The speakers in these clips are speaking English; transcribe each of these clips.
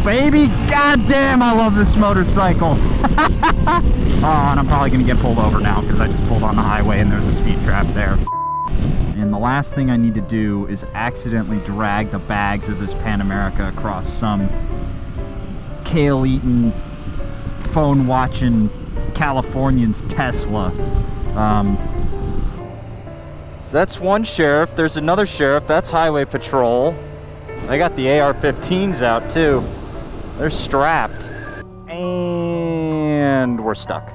baby! God damn, I love this motorcycle! Oh, and I'm probably gonna get pulled over now because I just pulled on the highway and there's a speed trap there. And the last thing I need to do is accidentally drag the bags of this Pan America across some kale-eating, phone-watching Californian's Tesla. So that's one sheriff. There's another sheriff. That's highway patrol. They got the AR-15s out too. They're strapped. And we're stuck.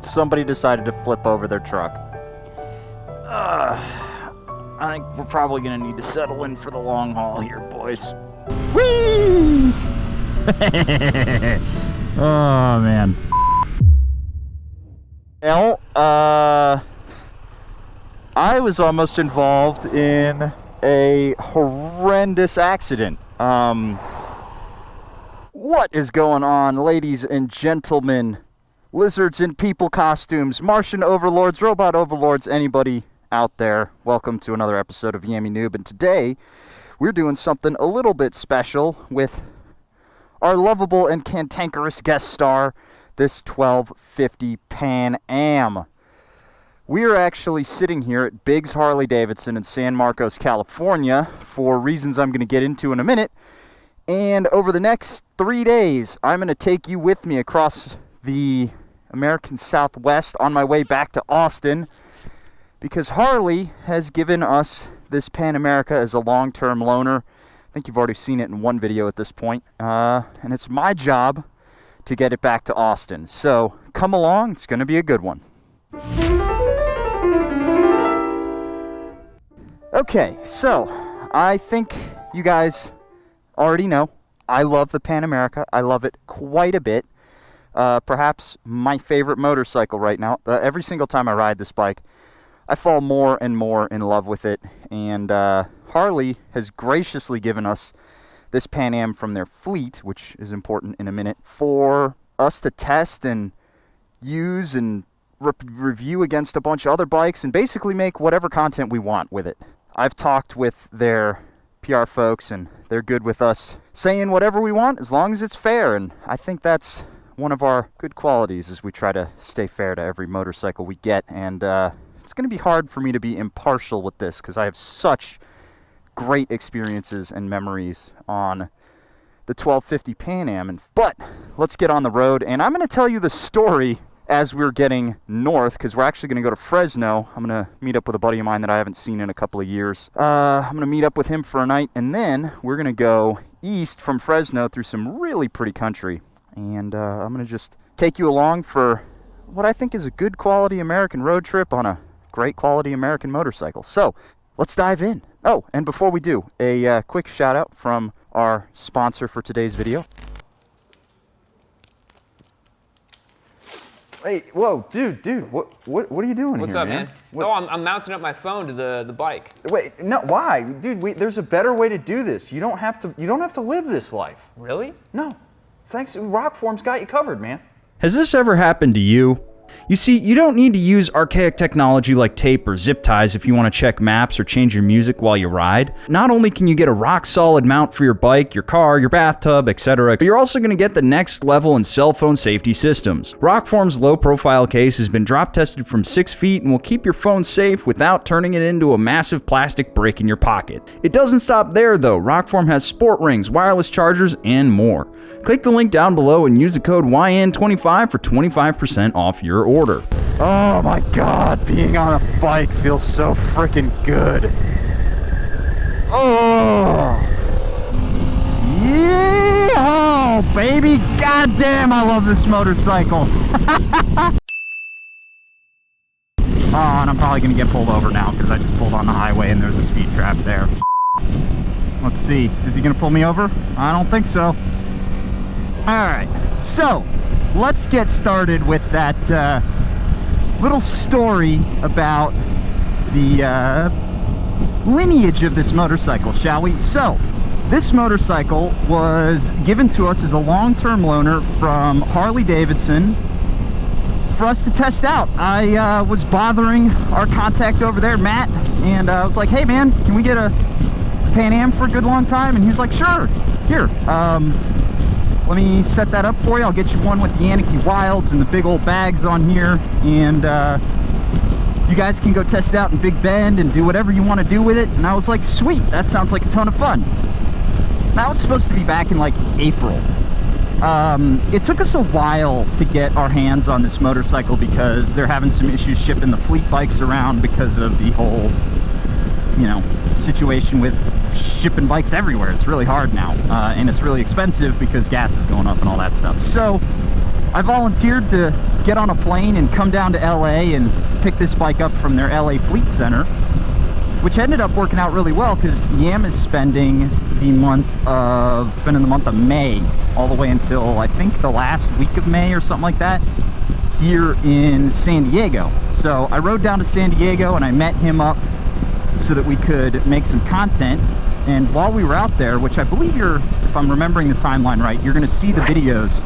Somebody decided to flip over their truck. I think we're probably gonna need to settle in for the long haul here, boys. Whee! Oh, man. Well, I was almost involved in a horrendous accident. What is going on, ladies and gentlemen? Lizards in people costumes, Martian overlords, robot overlords, anybody out there? Welcome to another episode of Yammy Noob, and today we're doing something a little bit special with our lovable and cantankerous guest star, this 1250 Pan Am. We're actually sitting here at Biggs Harley Davidson in San Marcos, California, for reasons I'm going to get into in a minute. And over the next 3 days, I'm going to take you with me across the American Southwest on my way back to Austin, because Harley has given us this Pan America as a long-term loaner. I think you've already seen it in one video at this point. And it's my job to get it back to Austin. So come along, it's going to be a good one. Okay, so I think you guys already know I love the Pan America. I love it quite a bit. Perhaps my favorite motorcycle right now. Every single time I ride this bike, I fall more and more in love with it. And Harley has graciously given us this Pan Am from their fleet, which is important in a minute, for us to test and use and review against a bunch of other bikes and basically make whatever content we want with it. I've talked with their PR folks and they're good with us saying whatever we want as long as it's fair, and I think that's one of our good qualities, is we try to stay fair to every motorcycle we get. And it's going to be hard for me to be impartial with this because I have such great experiences and memories on the 1250 Pan Am. But let's get on the road, and I'm going to tell you the story as we're getting north, because we're actually going to go to Fresno. I'm going to meet up with a buddy of mine that I haven't seen in a couple of years. I'm going to meet up with him for a night, and then we're going to go east from Fresno through some really pretty country. And I'm going to just take you along for what I think is a good quality American road trip on a great quality American motorcycle. So let's dive in. Oh, and before we do, a quick shout out from our sponsor for today's video. Hey, whoa, dude, what are you doing What's here, up, man? No, I'm mounting up my phone to the bike. Wait, no, why? Dude, there's a better way to do this. You don't have to live this life. Really? No. Thanks, Rockform's got you covered, man. Has this ever happened to you? You see, you don't need to use archaic technology like tape or zip ties if you want to check maps or change your music while you ride. Not only can you get a rock-solid mount for your bike, your car, your bathtub, etc., but you're also going to get the next level in cell phone safety systems. Rockform's low-profile case has been drop-tested from 6 feet and will keep your phone safe without turning it into a massive plastic brick in your pocket. It doesn't stop there, though. Rockform has sport rings, wireless chargers, and more. Click the link down below and use the code YN25 for 25% off your order. Oh my god, being on a bike feels so freaking good. Oh! Yeehaw, baby! God damn, I love this motorcycle. Oh, and I'm probably gonna get pulled over now because I just pulled on the highway and there's a speed trap there. Let's see, is he gonna pull me over? I don't think so. Alright, so let's get started with that little story about the lineage of this motorcycle, shall we? So, this motorcycle was given to us as a long-term loaner from Harley Davidson for us to test out. I was bothering our contact over there, Matt, and I was like, hey man, can we get a Pan Am for a good long time? And he was like, sure, here. let me set that up for you. I'll get you one with the Anarchy Wilds and the big old bags on here, and you guys can go test it out in Big Bend and do whatever you want to do with it. And I was like, sweet, that sounds like a ton of fun. That was supposed to be back in like April. It took us a while to get our hands on this motorcycle because they're having some issues shipping the fleet bikes around because of the whole, you know, situation with shipping bikes everywhere. It's really hard now, and it's really expensive because gas is going up and all that stuff. So I volunteered to get on a plane and come down to LA and pick this bike up from their LA Fleet Center, which ended up working out really well because Yam is spending the month of May all the way until I think the last week of May or something like that here in San Diego. So I rode down to San Diego and I met him up so that we could make some content. And while we were out there, which I believe if I'm remembering the timeline right, you're going to see the videos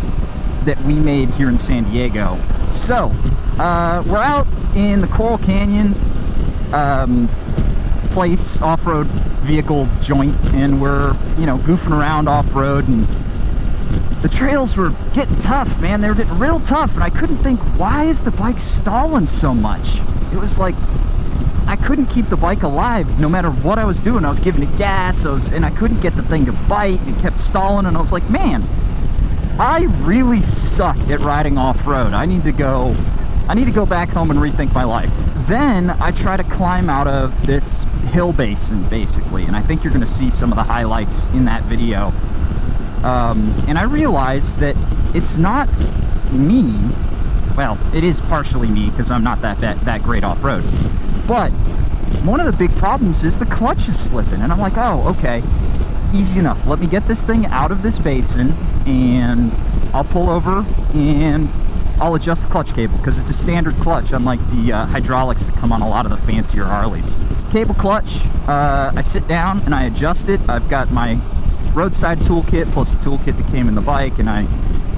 that we made here in San Diego. So we're out in the Coral Canyon place, off-road vehicle joint, and we're, you know, goofing around off-road, and the trails were getting tough, man. They were getting real tough, and I couldn't think, why is the bike stalling so much? It was like I couldn't keep the bike alive no matter what I was doing. I was giving it gas, and I couldn't get the thing to bite, and it kept stalling, and I was like, man, I really suck at riding off-road. I need to go back home and rethink my life. Then I try to climb out of this hill basin, basically, and I think you're going to see some of the highlights in that video. And I realized that it's not me. Well, it is partially me because I'm not that great off-road. But one of the big problems is the clutch is slipping, and I'm like, oh, okay, easy enough. Let me get this thing out of this basin, and I'll pull over and I'll adjust the clutch cable because it's a standard clutch, unlike the hydraulics that come on a lot of the fancier Harleys. Cable clutch, I sit down and I adjust it. I've got my roadside toolkit plus the toolkit that came in the bike, and I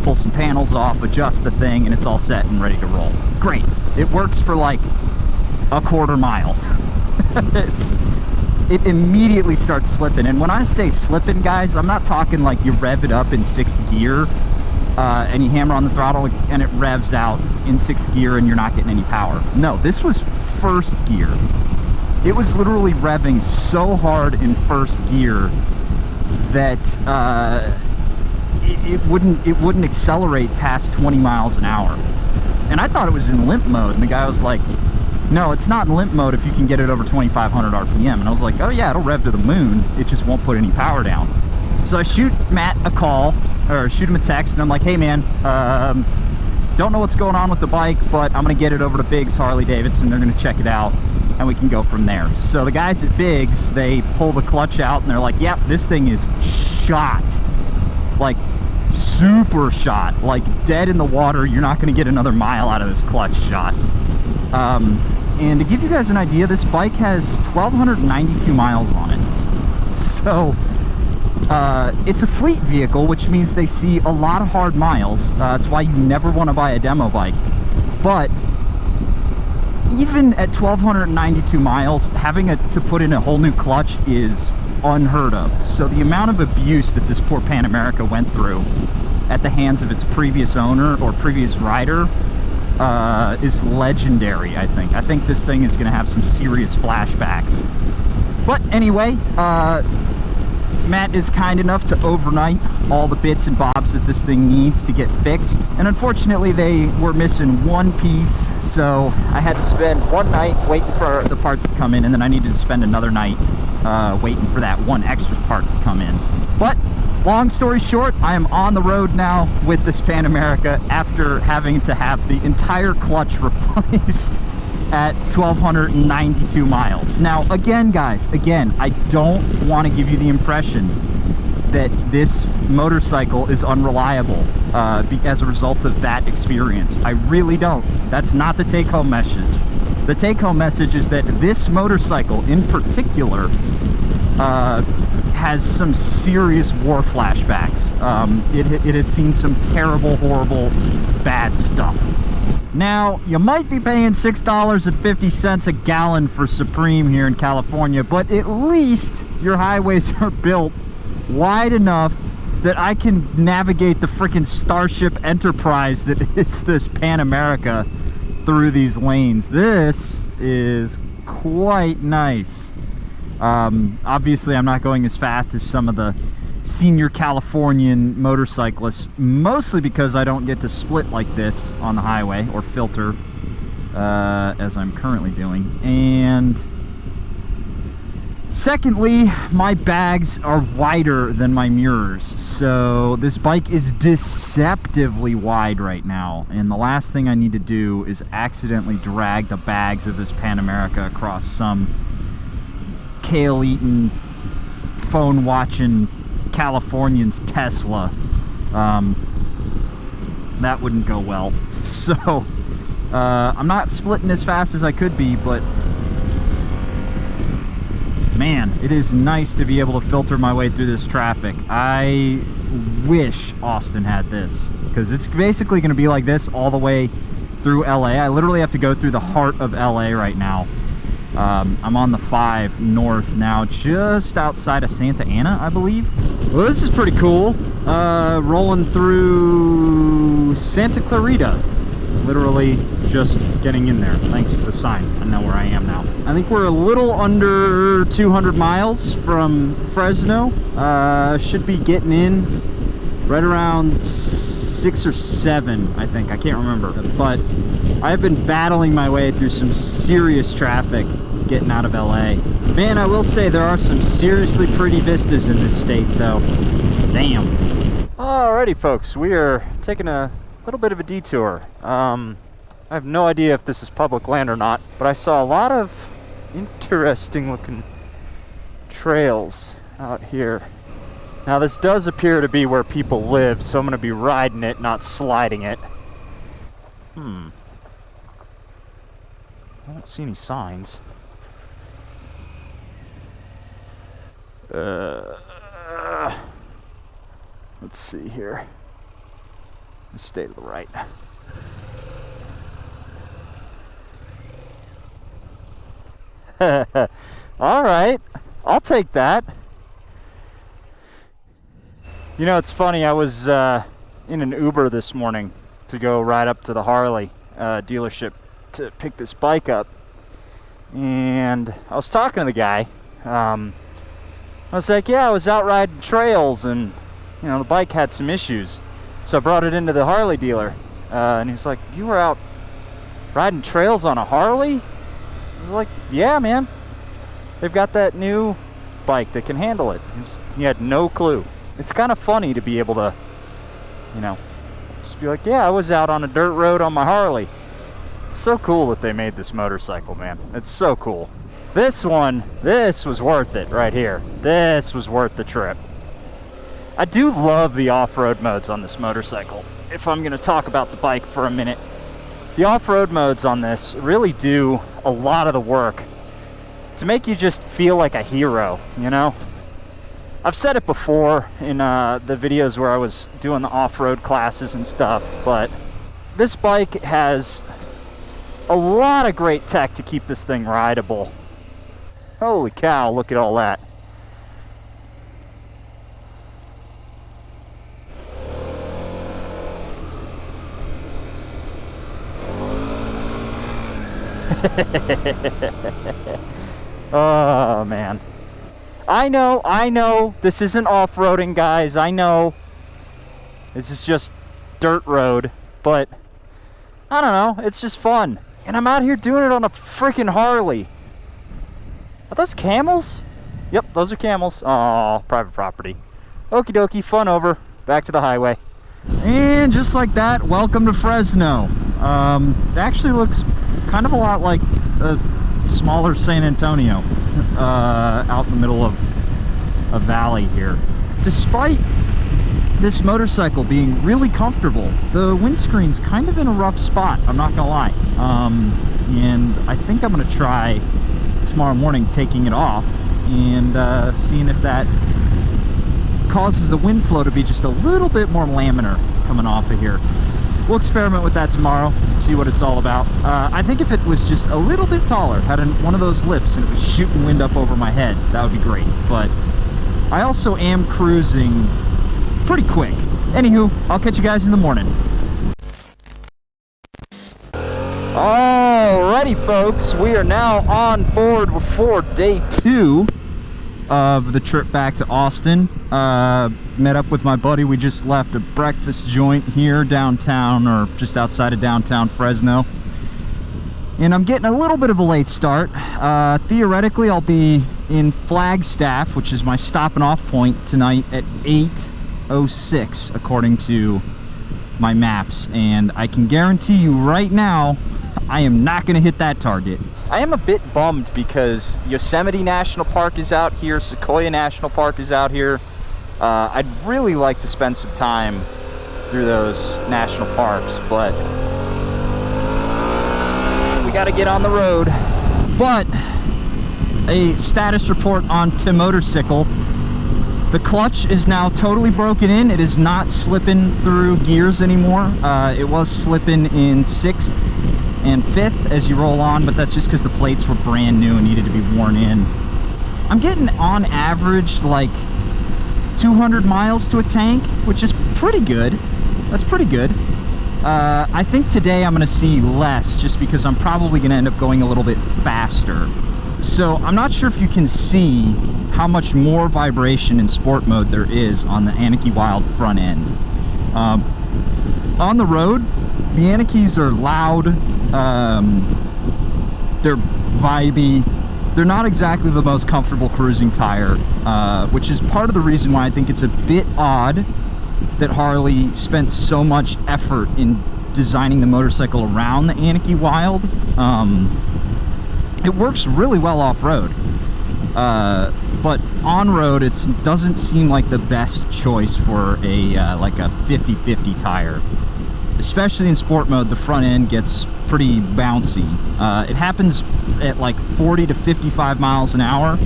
pull some panels off, adjust the thing, and it's all set and ready to roll. Great. It works for like a quarter mile. It immediately starts slipping, and when I say slipping, guys, I'm not talking like you rev it up in 6th gear and you hammer on the throttle and it revs out in 6th gear and you're not getting any power. No, this was 1st gear. It was literally revving so hard in 1st gear that it wouldn't accelerate past 20 miles an hour. And I thought it was in limp mode, and the guy was like, no, it's not in limp mode if you can get it over 2,500 RPM. And I was like, oh yeah, it'll rev to the moon, it just won't put any power down. So I shoot Matt a call, or shoot him a text, and I'm like, hey man, don't know what's going on with the bike, but I'm gonna get it over to Biggs Harley Davidson. They're gonna check it out, and we can go from there. So the guys at Biggs, they pull the clutch out, and they're like, yep, this thing is shot. Like, super shot. Like, dead in the water. You're not gonna get another mile out of this clutch shot. And to give you guys an idea, this bike has 1,292 miles on it. So it's a fleet vehicle, which means they see a lot of hard miles. That's why you never want to buy a demo bike. But even at 1,292 miles, having to put in a whole new clutch is unheard of. So the amount of abuse that this poor Pan America went through at the hands of its previous owner or previous rider is legendary, I think. I think this thing is going to have some serious flashbacks. But anyway, Matt is kind enough to overnight all the bits and bobs that this thing needs to get fixed. And unfortunately, they were missing one piece, so I had to spend one night waiting for the parts to come in, and then I needed to spend another night waiting for that one extra part to come in. But long story short, I am on the road now with this Pan America after having to have the entire clutch replaced at 1,292 miles. Now, again, guys, I don't want to give you the impression that this motorcycle is unreliable as a result of that experience. I really don't. That's not the take-home message. The take-home message is that this motorcycle in particular has some serious war flashbacks. It has seen some terrible, horrible, bad stuff. Now, you might be paying $6.50 a gallon for Supreme here in California, but at least your highways are built wide enough that I can navigate the freaking Starship Enterprise that is this Pan America through these lanes. This is quite nice. Obviously, I'm not going as fast as some of the senior Californian motorcyclists, mostly because I don't get to split like this on the highway or filter as I'm currently doing. And secondly, my bags are wider than my mirrors, so this bike is deceptively wide right now, and the last thing I need to do is accidentally drag the bags of this Pan America across some kale-eating, phone-watching Californian's Tesla. That wouldn't go well. So I'm not splitting as fast as I could be, but man, it is nice to be able to filter my way through this traffic. I wish Austin had this, because it's basically going to be like this all the way through LA. I literally have to go through the heart of LA right now. I'm on the 5 north now, just outside of Santa Ana, I believe. Well, this is pretty cool. Rolling through Santa Clarita. Literally just getting in there, thanks to the sign. I know where I am now. I think we're a little under 200 miles from Fresno. Should be getting in right around 6 or 7, I think. I can't remember. But I've been battling my way through some serious traffic getting out of LA. Man, I will say there are some seriously pretty vistas in this state, though. Damn. Alrighty, folks, we are taking a little bit of a detour. I have no idea if this is public land or not, but I saw a lot of interesting looking trails out here. Now this does appear to be where people live, so I'm going to be riding it, not sliding it. I don't see any signs. Let's see here. Let's stay to the right. All right, I'll take that. You know, it's funny, I was in an Uber this morning to go ride up to the Harley dealership to pick this bike up, and I was talking to the guy. I was like, yeah, I was out riding trails, and you know, the bike had some issues, so I brought it into the Harley dealer, and he's like, you were out riding trails on a Harley? I was like, yeah, man, they've got that new bike that can handle it. He had no clue. It's kind of funny to be able to, you know, just be like, yeah, I was out on a dirt road on my Harley. It's so cool that they made this motorcycle, man. It's so cool. This was worth it right here. This was worth the trip. I do love the off-road modes on this motorcycle. If I'm going to talk about the bike for a minute, the off-road modes on this really do a lot of the work to make you just feel like a hero, you know? I've said it before in the videos where I was doing the off-road classes and stuff, but this bike has a lot of great tech to keep this thing rideable. Holy cow, look at all that. Oh, man. I know, this isn't off-roading, guys. I know. This is just dirt road, but I don't know, it's just fun. And I'm out here doing it on a freaking Harley. Are those camels? Yep, those are camels. Oh, private property. Okie dokie, fun over. Back to the highway. And just like that, welcome to Fresno. It actually looks kind of a lot like a smaller San Antonio out in the middle of a valley here. Despite this motorcycle being really comfortable, the windscreen's kind of in a rough spot, I'm not gonna lie. And I think I'm gonna try tomorrow morning taking it off and seeing if that causes the wind flow to be just a little bit more laminar coming off of here. We'll experiment with that tomorrow, see what it's all about. I think if it was just a little bit taller, had one of those lips and it was shooting wind up over my head, that would be great. But I also am cruising pretty quick. Anywho, I'll catch you guys in the morning. Alrighty, folks, we are now on board for day 2 of the trip back to Austin. Met up with my buddy. We just left a breakfast joint here downtown, or just outside of downtown Fresno. And I'm getting a little bit of a late start. Theoretically, I'll be in Flagstaff, which is my stopping off point tonight, at 8:06, according to my maps. And I can guarantee you right now, I am not going to hit that target. I am a bit bummed because Yosemite National Park is out here, Sequoia National Park is out here. I'd really like to spend some time through those national parks, but we got to get on the road. But a status report on Tim Motorcycle. The clutch is now totally broken in. It is not slipping through gears anymore. It was slipping in 6th and 5th as you roll on, but that's just because the plates were brand new and needed to be worn in. I'm getting on average like 200 miles to a tank, which is pretty good. That's pretty good. I think today I'm going to see less just because I'm probably going to end up going a little bit faster. So I'm not sure if you can see how much more vibration in sport mode there is on the Anarchy Wild front end. On the road, the Anarchies are loud, they're vibey, they're not exactly the most comfortable cruising tire, which is part of the reason why I think it's a bit odd that Harley spent so much effort in designing the motorcycle around the Anarchy Wild. It works really well off-road, but on-road it doesn't seem like the best choice for a like a 50-50 tire. Especially in sport mode, the front end gets pretty bouncy. It happens at like 40 to 55 miles an hour,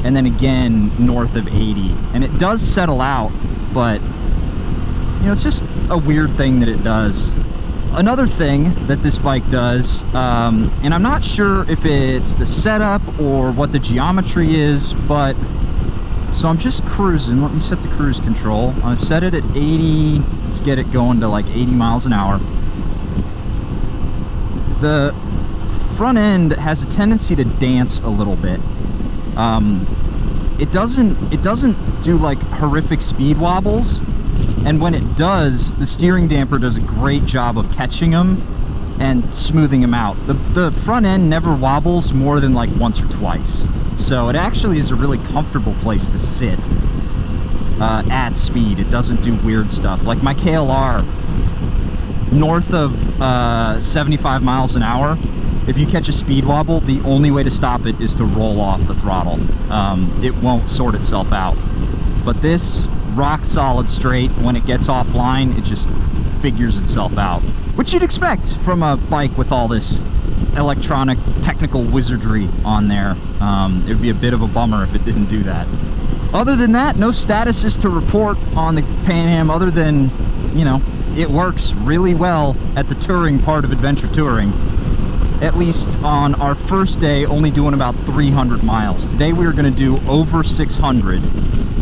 and then again north of 80. And it does settle out, but you know, it's just a weird thing that it does. Another thing that this bike does, and I'm not sure if it's the setup or what the geometry is, but so I'm just cruising. Let me set the cruise control. I'm gonna set it at 80. Let's get it going to like 80 miles an hour. The front end has a tendency to dance a little bit. It doesn't do like horrific speed wobbles, and when it does, the steering damper does a great job of catching them and smoothing them out. The front end never wobbles more than like once or twice. So it actually is a really comfortable place to sit at speed. It doesn't do weird stuff. Like my KLR, north of 75 miles an hour, if you catch a speed wobble, the only way to stop it is to roll off the throttle. It won't sort itself out. But this, rock solid straight. When it gets offline, it just figures itself out. Which you'd expect from a bike with all this electronic technical wizardry on there. It would be a bit of a bummer if it didn't do that. Other than that, no statuses to report on the Pan Am other than, you know, it works really well at the touring part of adventure touring. At least on our first day, only doing about 300 miles. Today we are going to do over 600.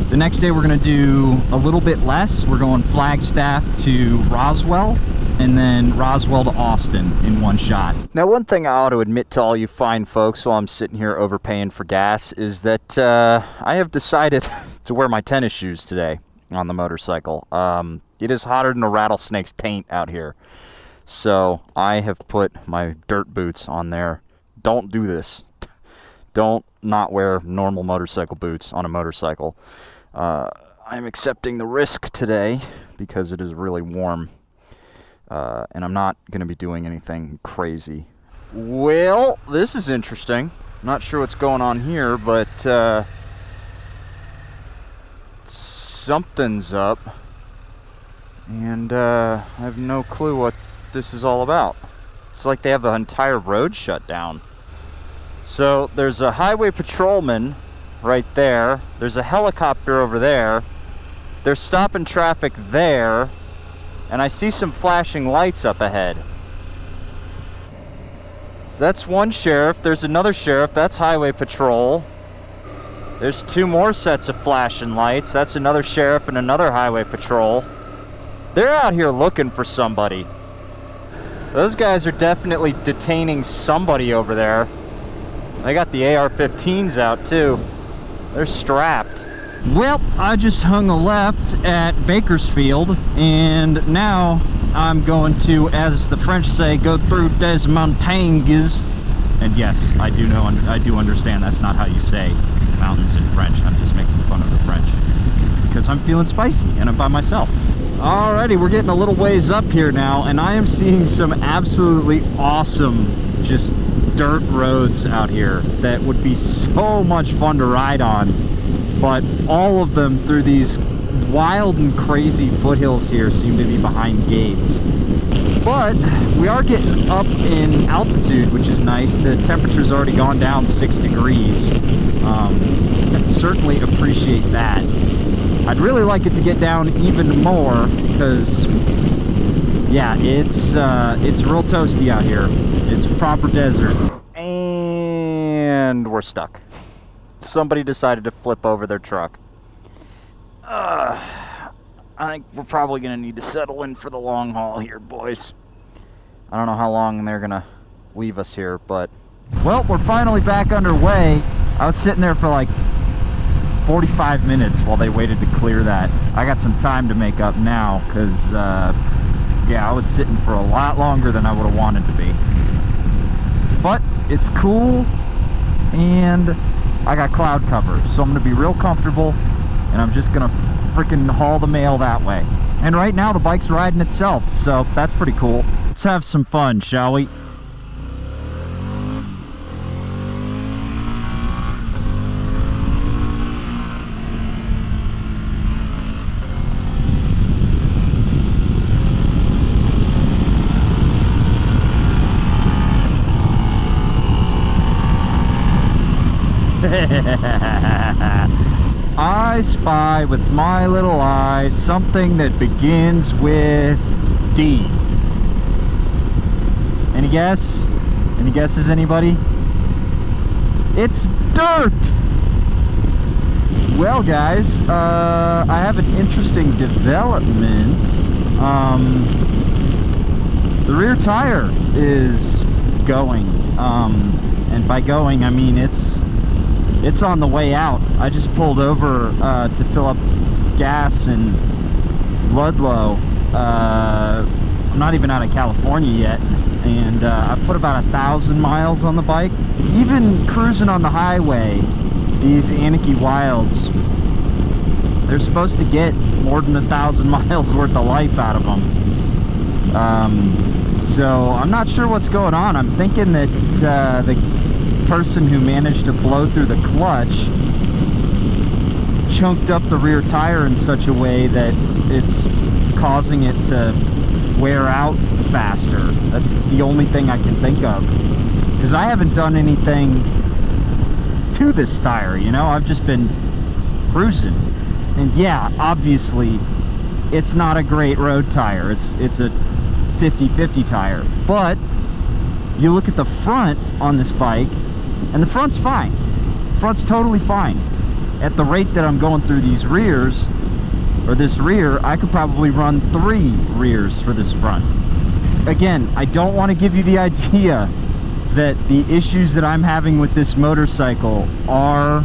The next day we're going to do a little bit less. We're going Flagstaff to Roswell, and then Roswell to Austin in one shot. Now, one thing I ought to admit to all you fine folks while I'm sitting here overpaying for gas is that I have decided to wear my tennis shoes today on the motorcycle. It is hotter than a rattlesnake's taint out here. So I have put my dirt boots on there. Don't do this. Don't not wear normal motorcycle boots on a motorcycle. I'm accepting the risk today because it is really warm. And I'm not going to be doing anything crazy. Well, this is interesting. Not sure what's going on here, but something's up. And I have no clue what this is all about. It's like they have the entire road shut down. So there's a highway patrolman right there. There's a helicopter over there. They're stopping traffic there. And I see some flashing lights up ahead. So that's one sheriff. There's another sheriff. That's highway patrol. There's 2 more sets of flashing lights. That's another sheriff and another highway patrol. They're out here looking for somebody. Those guys are definitely detaining somebody over there. They got the AR-15s out too. They're strapped. Well, I just hung a left at Bakersfield, and now I'm going to, as the French say, go through des montagnes. And yes, I do understand that's not how you say mountains in French. I'm just making fun of the French because I'm feeling spicy and I'm by myself. Alrighty, we're getting a little ways up here now, and I am seeing some absolutely awesome just dirt roads out here that would be so much fun to ride on, but all of them through these wild and crazy foothills here seem to be behind gates. But we are getting up in altitude, which is nice. The temperature's already gone down 6 degrees. I certainly appreciate that. I'd really like it to get down even more because, yeah, it's real toasty out here. It's proper desert. And we're stuck. Somebody decided to flip over their truck. I think we're probably going to need to settle in for the long haul here, boys. I don't know how long they're going to leave us here, but... Well, we're finally back underway. I was sitting there for like 45 minutes while they waited to clear that. I got some time to make up now, because, yeah, I was sitting for a lot longer than I would have wanted to be. But it's cool, and I got cloud cover, so I'm going to be real comfortable, and I'm just going to freaking haul the mail that way. And right now the bike's riding itself, so that's pretty cool. Let's have some fun, shall we? I spy with my little eye something that begins with D. Any guess? Any guesses, anybody? It's dirt! Well, guys, I have an interesting development. The rear tire is going. And by going, I mean it's on the way out. I just pulled over to fill up gas in Ludlow. I'm not even out of California yet, and I've put about 1,000 miles on the bike. Even cruising on the highway, these Anarchy Wilds, they're supposed to get more than 1,000 miles worth of life out of them. So I'm not sure what's going on. I'm thinking that the person who managed to blow through the clutch chunked up the rear tire in such a way that it's causing it to wear out faster. That's the only thing I can think of, because I haven't done anything to this tire, you know. I've just been cruising, and yeah, obviously it's not a great road tire. It's a 50-50 tire, but you look at the front on this bike, and the front's fine. Front's totally fine. At the rate that I'm going through these rears, or this rear, I could probably run 3 rears for this front. Again, I don't want to give you the idea that the issues that I'm having with this motorcycle are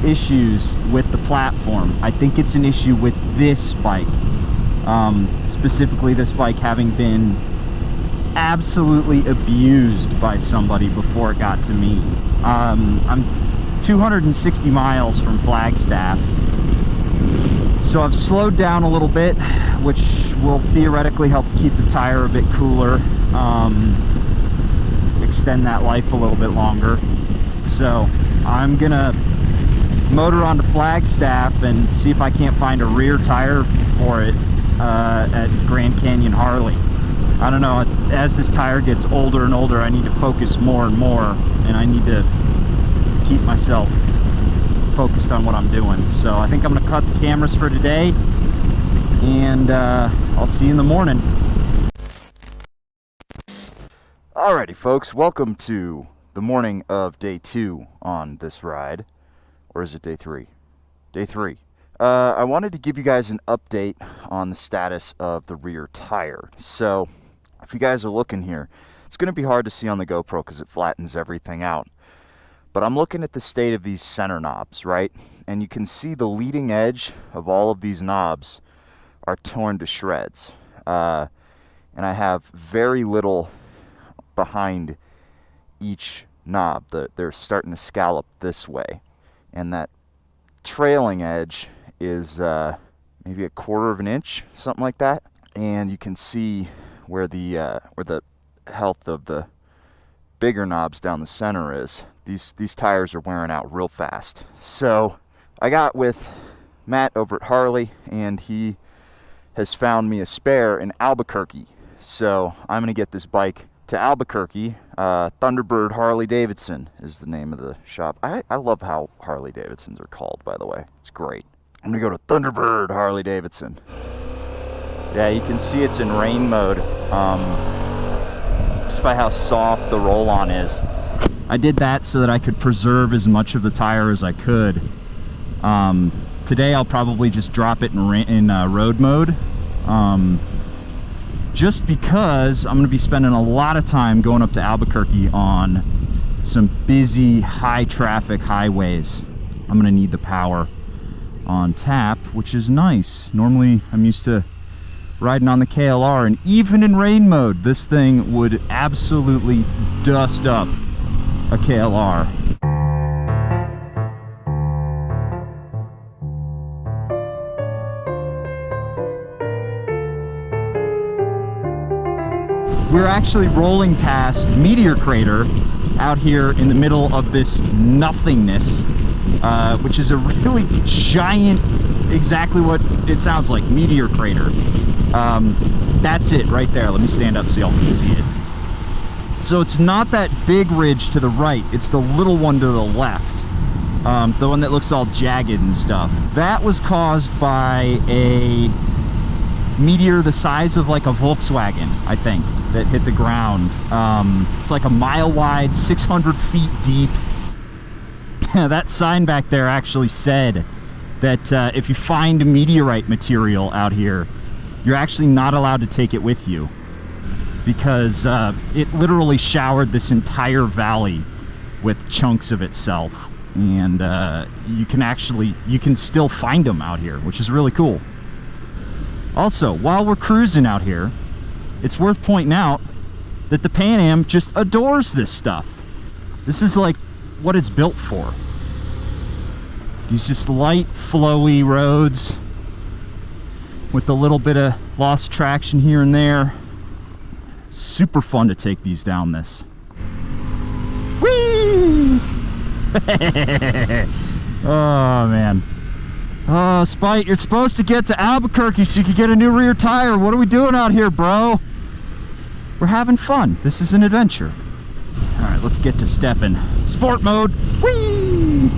issues with the platform. I think it's an issue with this bike. Specifically this bike having been absolutely abused by somebody before it got to me. I'm 260 miles from Flagstaff, so I've slowed down a little bit, which will theoretically help keep the tire a bit cooler, extend that life a little bit longer. So I'm gonna motor onto Flagstaff and see if I can't find a rear tire for it at Grand Canyon Harley. I don't know, as this tire gets older and older, I need to focus more and more, and I need to keep myself focused on what I'm doing. So I think I'm going to cut the cameras for today, and I'll see you in the morning. Alrighty folks, welcome to the morning of day 2 on this ride. Or is it day 3? Day 3. I wanted to give you guys an update on the status of the rear tire. So, if you guys are looking here, it's going to be hard to see on the GoPro because it flattens everything out. But I'm looking at the state of these center knobs, right? And you can see the leading edge of all of these knobs are torn to shreds. And I have very little behind each knob. They're starting to scallop this way. And that trailing edge is maybe 1/4 of an inch, something like that. And you can see where the health of the bigger knobs down the center is. These tires are wearing out real fast. So I got with Matt over at Harley, and he has found me a spare in Albuquerque. So I'm gonna get this bike to Albuquerque. Thunderbird Harley Davidson is the name of the shop. I love how Harley Davidsons are called, by the way. It's great. I'm gonna go to Thunderbird Harley Davidson. Yeah, you can see it's in rain mode, just by how soft the roll-on is. I did that so that I could preserve as much of the tire as I could. Today I'll probably just drop it in road mode, just because I'm going to be spending a lot of time going up to Albuquerque on some busy, high-traffic highways. I'm going to need the power on tap, which is nice. Normally I'm used to riding on the KLR, and even in rain mode, this thing would absolutely dust up a KLR. We're actually rolling past Meteor Crater out here in the middle of this nothingness, which is a really giant, exactly what it sounds like, Meteor Crater. That's it right there. Let me stand up so y'all can see it. So it's not that big ridge to the right, it's the little one to the left. The one that looks all jagged and stuff. That was caused by a meteor the size of like a Volkswagen, I think, that hit the ground. It's like a mile wide, 600 feet deep. That sign back there actually said that if you find meteorite material out here, you're actually not allowed to take it with you, because it literally showered this entire valley with chunks of itself. And you can still find them out here, which is really cool. Also, while we're cruising out here, it's worth pointing out that the Pan Am just adores this stuff. This is like what it's built for. These just light, flowy roads with a little bit of lost traction here and there. Super fun to take these down this. Whee! Oh, man. Oh, Spite, you're supposed to get to Albuquerque so you can get a new rear tire. What are we doing out here, bro? We're having fun. This is an adventure. All right, let's get to stepping. Sport mode. Whee!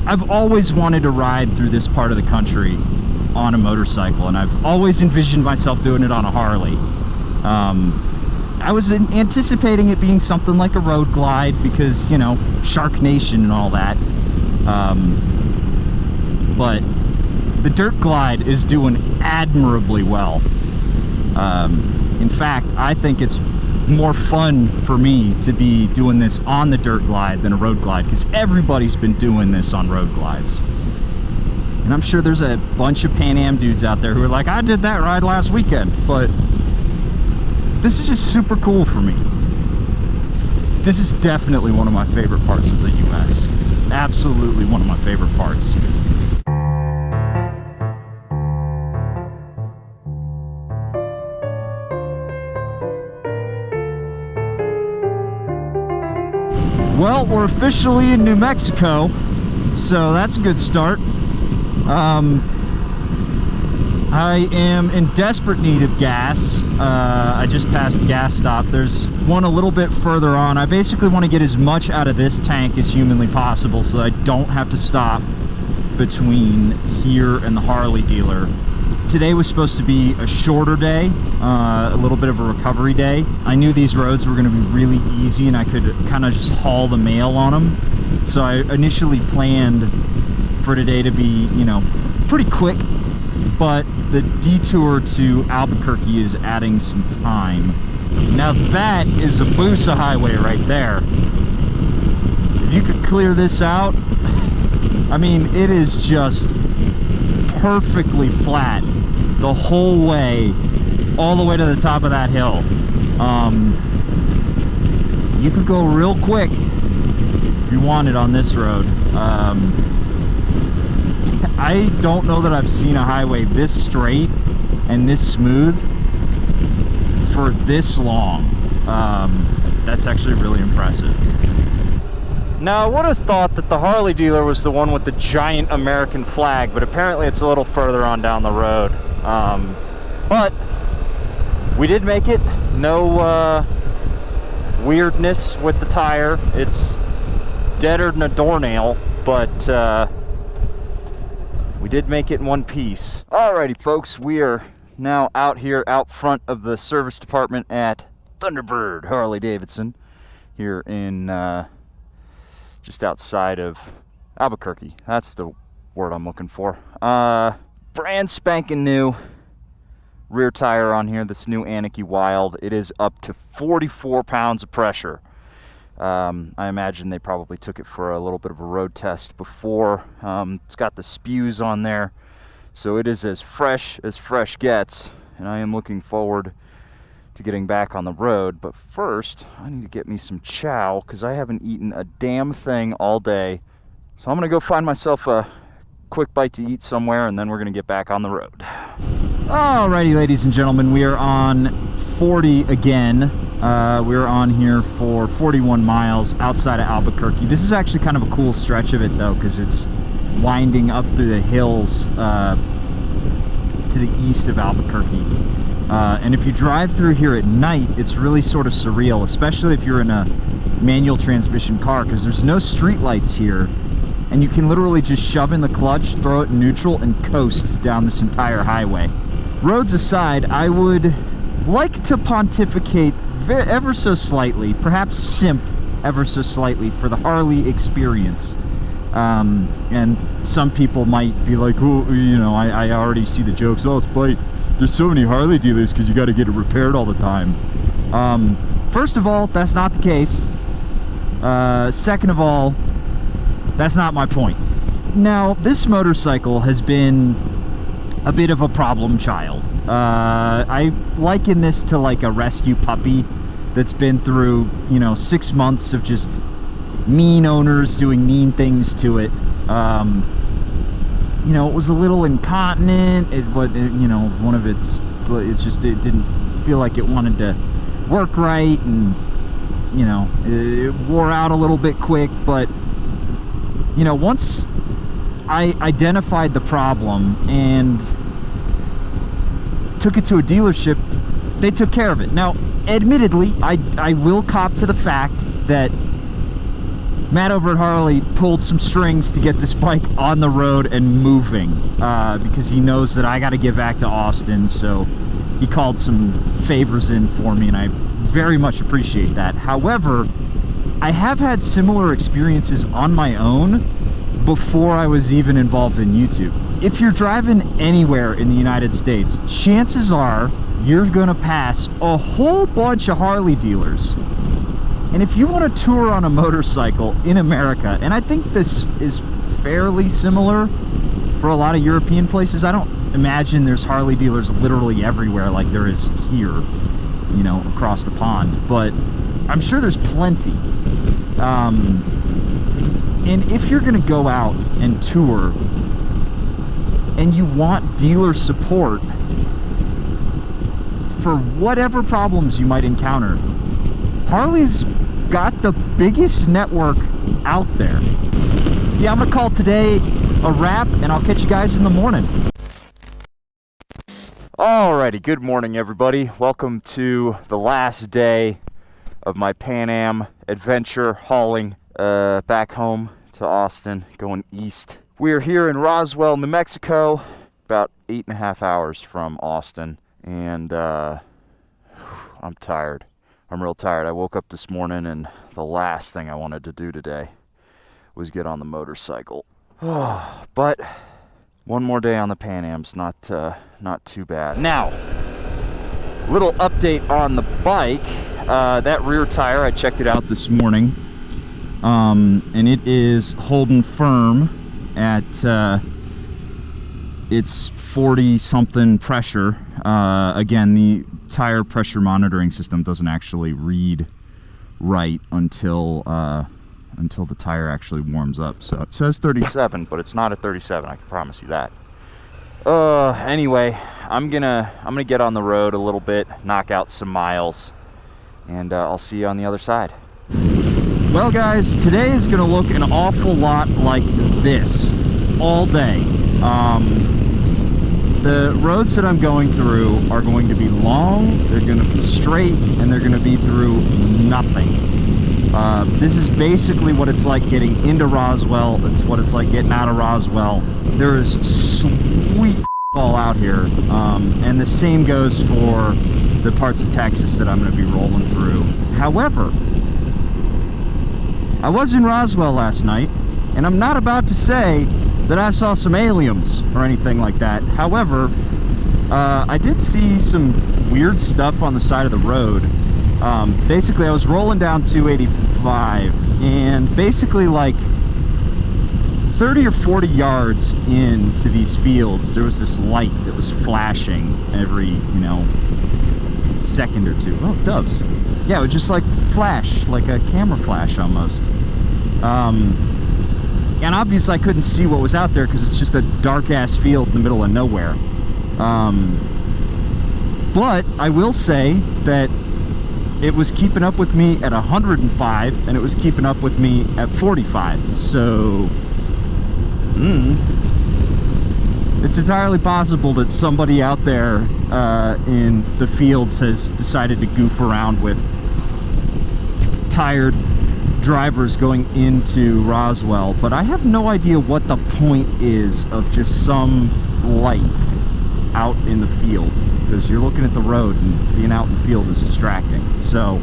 I've always wanted to ride through this part of the country on a motorcycle, and I've always envisioned myself doing it on a Harley. I was anticipating it being something like a road glide because, you know, Shark Nation and all that. But the dirt glide is doing admirably well. In fact, I think it's more fun for me to be doing this on the dirt glide than a road glide, because everybody's been doing this on road glides. And I'm sure there's a bunch of Pan Am dudes out there who are like, I did that ride last weekend, but this is just super cool for me. This is definitely one of my favorite parts of the US. Absolutely one of my favorite parts. Well, we're officially in New Mexico, so that's a good start. I am in desperate need of gas. I just passed a gas stop. There's one a little bit further on. I basically want to get as much out of this tank as humanly possible so I don't have to stop between here and the Harley dealer. Today was supposed to be a shorter day, a little bit of a recovery day. I knew these roads were going to be really easy and I could kind of just haul the mail on them. So I initially planned for today to be, you know, pretty quick, but the detour to Albuquerque is adding some time. Now that is a Busa highway right there. If you could clear this out, I mean, it is just perfectly flat the whole way, all the way to the top of that hill. You could go real quick if you wanted on this road. I don't know that I've seen a highway this straight and this smooth for this long. That's actually really impressive. Now, I would have thought that the Harley dealer was the one with the giant American flag, but apparently it's a little further on down the road. But we did make it. No weirdness with the tire. It's deader than a doornail, but we did make it in one piece. Alrighty, folks, we are now out here out front of the service department at Thunderbird Harley Davidson here in just outside of Albuquerque. That's the word I'm looking for. Brand spanking new rear tire on here, this new Anarchy Wild. It is up to 44 pounds of pressure. I imagine they probably took it for a little bit of a road test before. It's got the spews on there, so it is as fresh gets, and I am looking forward to getting back on the road. But first, I need to get me some chow, because I haven't eaten a damn thing all day. So I'm going to go find myself a quick bite to eat somewhere, and then we're going to get back on the road. Alrighty, ladies and gentlemen, we are on 40 again. We're on here for 41 miles outside of Albuquerque. This is actually kind of a cool stretch of it, though, because it's winding up through the hills to the east of Albuquerque. And if you drive through here at night, it's really sort of surreal, especially if you're in a manual transmission car, because there's no street lights here, and you can literally just shove in the clutch, throw it in neutral, and coast down this entire highway. Roads aside, I would like to pontificate ever so slightly, perhaps simp ever so slightly, for the Harley experience. And some people might be like, oh, you know, I already see the jokes. Oh, Spite, there's so many Harley dealers because you got to get it repaired all the time. First of all, that's not the case. Second of all, that's not my point. Now, this motorcycle has been a bit of a problem child. I liken this to like a rescue puppy that's been through, you know, 6 months of just mean owners doing mean things to it. You know, it was a little incontinent. It you know, one of it didn't feel like it wanted to work right, and you know, it wore out a little bit quick. But you know, once I identified the problem and took it to a dealership, they took care of it. Now, admittedly, I will cop to the fact that Matt over at Harley pulled some strings to get this bike on the road and moving, because he knows that I got to get back to Austin, so he called some favors in for me, and I very much appreciate that. However, I have had similar experiences on my own before I was even involved in YouTube. If you're driving anywhere in the United States, chances are you're gonna pass a whole bunch of Harley dealers. And if you want to tour on a motorcycle in America, and I think this is fairly similar for a lot of European places, I don't imagine there's Harley dealers literally everywhere like there is here, you know, across the pond, but I'm sure there's plenty. And if you're gonna go out and tour and you want dealer support for whatever problems you might encounter, Harley's got the biggest network out there. Yeah, I'm gonna call today a wrap, and I'll catch you guys in the morning. Alrighty, good morning everybody. Welcome to the last day of my Pan Am adventure hauling back home to Austin, going east. We're here in Roswell, New Mexico. about 8.5 hours from Austin, and I'm tired. I'm real tired. I woke up this morning, and the last thing I wanted to do today was get on the motorcycle. But one more day on the Pan Am's not too bad. Now, little update on the bike. That rear tire, I checked it out this morning, and it is holding firm at it's 40 something pressure. Again, the tire pressure monitoring system doesn't actually read right until the tire actually warms up. So it says 37, but it's not at 37, I can promise you that. Anyway, I'm gonna get on the road a little bit, knock out some miles, and I'll see you on the other side. Well guys, today is gonna look an awful lot like this all day. The roads that I'm going through are going to be long, they're going to be straight, and they're going to be through nothing. This is basically what it's like getting into Roswell. It's what it's like getting out of Roswell. There is sweet all out here, and the same goes for the parts of Texas that I'm going to be rolling through. However, I was in Roswell last night, and I'm not about to say that I saw some aliens or anything like that. However, I did see some weird stuff on the side of the road. Basically, I was rolling down 285, and basically like 30 or 40 yards into these fields, there was this light that was flashing every, second or two. Oh, doves. Yeah, it would just like flash, like a camera flash almost. And obviously I couldn't see what was out there because it's just a dark-ass field in the middle of nowhere. But I will say that it was keeping up with me at 105, and it was keeping up with me at 45. So, it's entirely possible that somebody out there in the fields has decided to goof around with tired drivers going into Roswell, but I have no idea what the point is of just some light out in the field, because you're looking at the road and being out in the field is distracting. So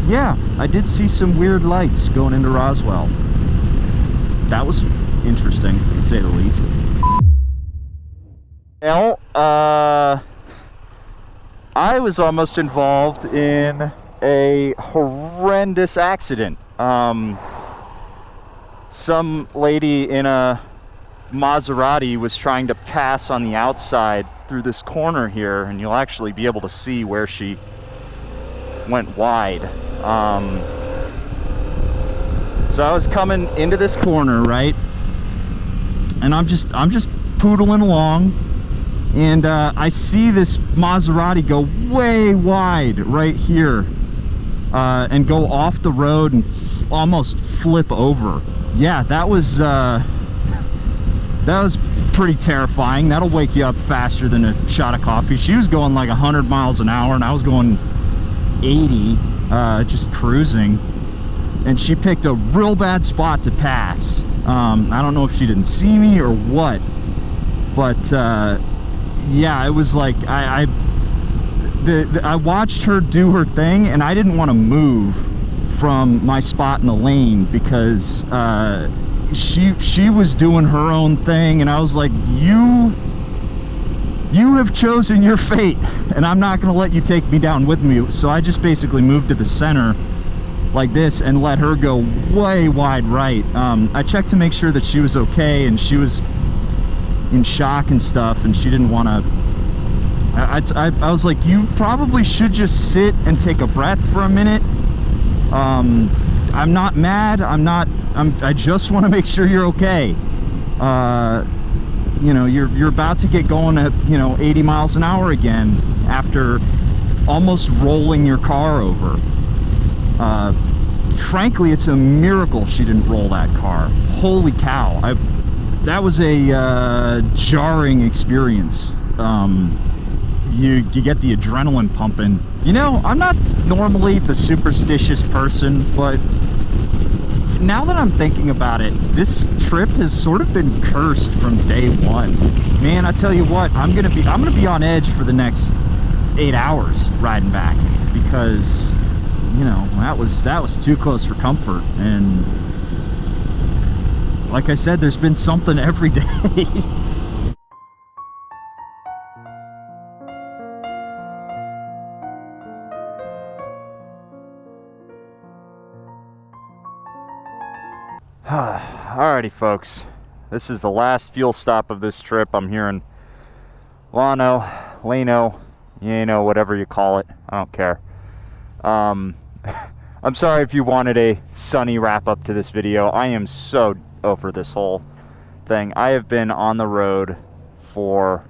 yeah, I did see some weird lights going into Roswell. That was interesting, to say the least. Well, I was almost involved in a horrendous accident. Some lady in a Maserati was trying to pass on the outside through this corner here, and you'll actually be able to see where she went wide. So I was coming into this corner, right, and I'm just poodling along, and I see this Maserati go way wide right here, and go off the road and almost flip over. Yeah, that was pretty terrifying. That'll wake you up faster than a shot of coffee. She was going like 100 miles an hour, and I was going 80, just cruising. And she picked a real bad spot to pass. I don't know if she didn't see me or what, but yeah, it was like I watched her do her thing, and I didn't want to move from my spot in the lane because she was doing her own thing, and I was like, you have chosen your fate, and I'm not going to let you take me down with me. So I just basically moved to the center like this and let her go way wide right. I checked to make sure that she was okay, and she was in shock and stuff, and she didn't want to. I was like, you probably should just sit and take a breath for a minute. I'm not mad. I just want to make sure you're okay. You're about to get going at 80 miles an hour again after almost rolling your car over. Frankly, it's a miracle she didn't roll that car. Holy cow. That was a jarring experience. You get the adrenaline pumping. I'm not normally the superstitious person, but now that I'm thinking about it, this trip has sort of been cursed from day one. Man, I tell you what, I'm gonna be on edge for the next 8 hours riding back, because you know, that was too close for comfort. And like I said, there's been something every day. Alrighty folks, this is the last fuel stop of this trip. I'm here in Lano, you know, whatever you call it, I don't care. I'm sorry if you wanted a sunny wrap up to this video. I am so over this whole thing. I have been on the road for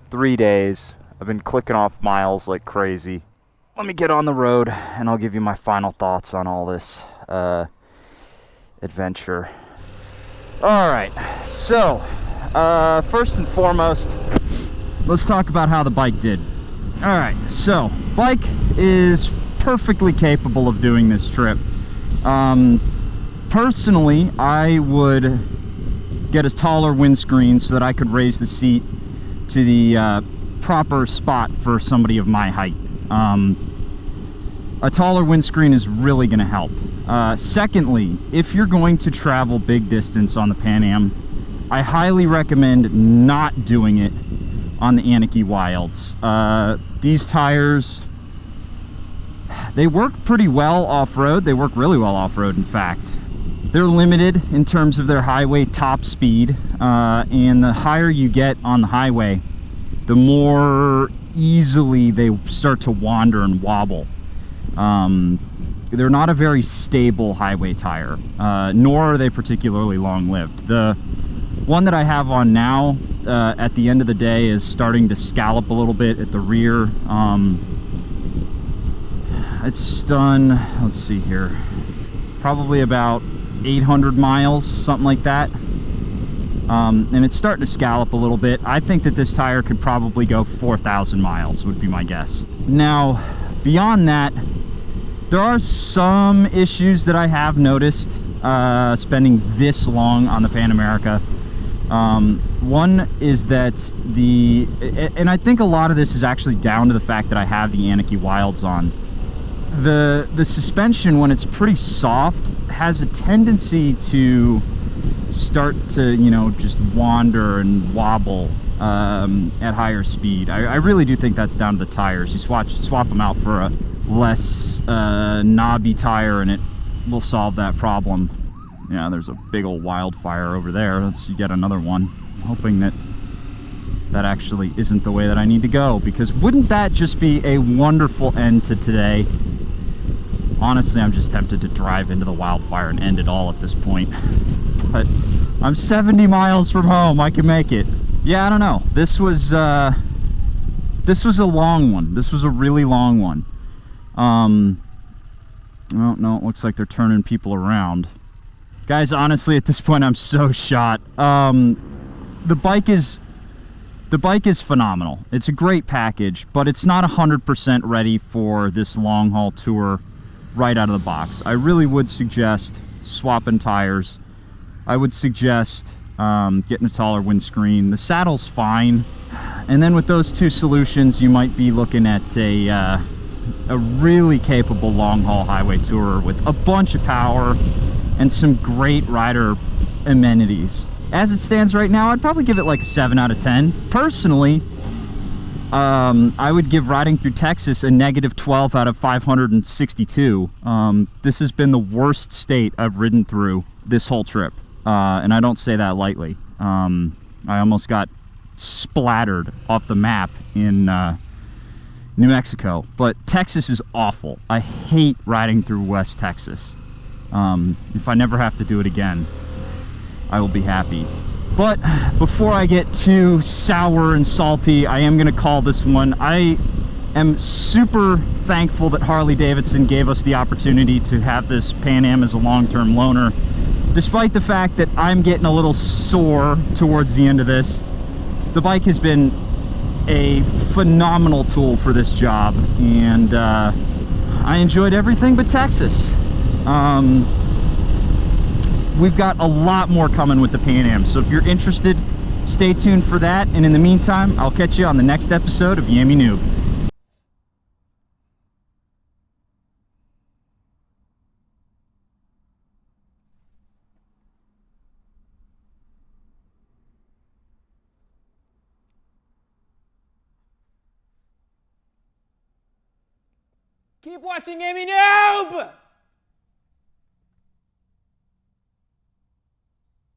3 days. I've been clicking off miles like crazy. Let me get on the road and I'll give you my final thoughts on all this adventure. Alright, so first and foremost, let's talk about how the bike did. Alright, so bike is perfectly capable of doing this trip. Personally, I would get a taller windscreen so that I could raise the seat to the proper spot for somebody of my height. A taller windscreen is really going to help. Secondly, if you're going to travel big distance on the Pan Am, I highly recommend not doing it on the Anarchy Wilds. These tires, they work pretty well off-road. They work really well off-road, in fact. They're limited in terms of their highway top speed, and the higher you get on the highway, the more easily they start to wander and wobble. They're not a very stable highway tire, nor are they particularly long-lived. The one that I have on now, at the end of the day, is starting to scallop a little bit at the rear. It's done, let's see here, probably about 800 miles, something like that. And it's starting to scallop a little bit. I think that this tire could probably go 4,000 miles, would be my guess. Now, beyond that, there are some issues that I have noticed spending this long on the Pan America. One is that and I think a lot of this is actually down to the fact that I have the Anarchy Wilds on. The suspension, when it's pretty soft, has a tendency to start to, you know, just wander and wobble at higher speed. I really do think that's down to the tires. You swap them out for a less knobby tire and it will solve that problem. Yeah, there's a big old wildfire over there. Let's get another one. I'm hoping that that actually isn't the way that I need to go, because wouldn't that just be a wonderful end to today? Honestly, I'm just tempted to drive into the wildfire and end it all at this point. But I'm 70 miles from home. I can make it. Yeah, I don't know. This was a long one. This was a really long one. Oh, no, it looks like they're turning people around. Guys, honestly, at this point, I'm so shot. The bike is phenomenal. It's a great package, but it's not 100% ready for this long haul tour right out of the box. I really would suggest swapping tires. I would suggest getting a taller windscreen. The saddle's fine. And then with those two solutions, you might be looking at a really capable long haul highway tourer with a bunch of power and some great rider amenities. As it stands right now, I'd probably give it like a 7 out of 10. Personally, I would give riding through Texas a negative 12 out of 562. This has been the worst state I've ridden through this whole trip, and I don't say that lightly. I almost got splattered off the map in New Mexico, but Texas is awful. I hate riding through West Texas. If I never have to do it again, I will be happy. But before I get too sour and salty, I am going to call this one. I am super thankful that Harley-Davidson gave us the opportunity to have this Pan Am as a long-term loaner. Despite the fact that I'm getting a little sore towards the end of this, the bike has been a phenomenal tool for this job, and I enjoyed everything but Texas. we've got a lot more coming with the Pan-Am. So if you're interested, stay tuned for that. And in the meantime, I'll catch you on the next episode of Yammy Noob. Keep watching Yammy Noob!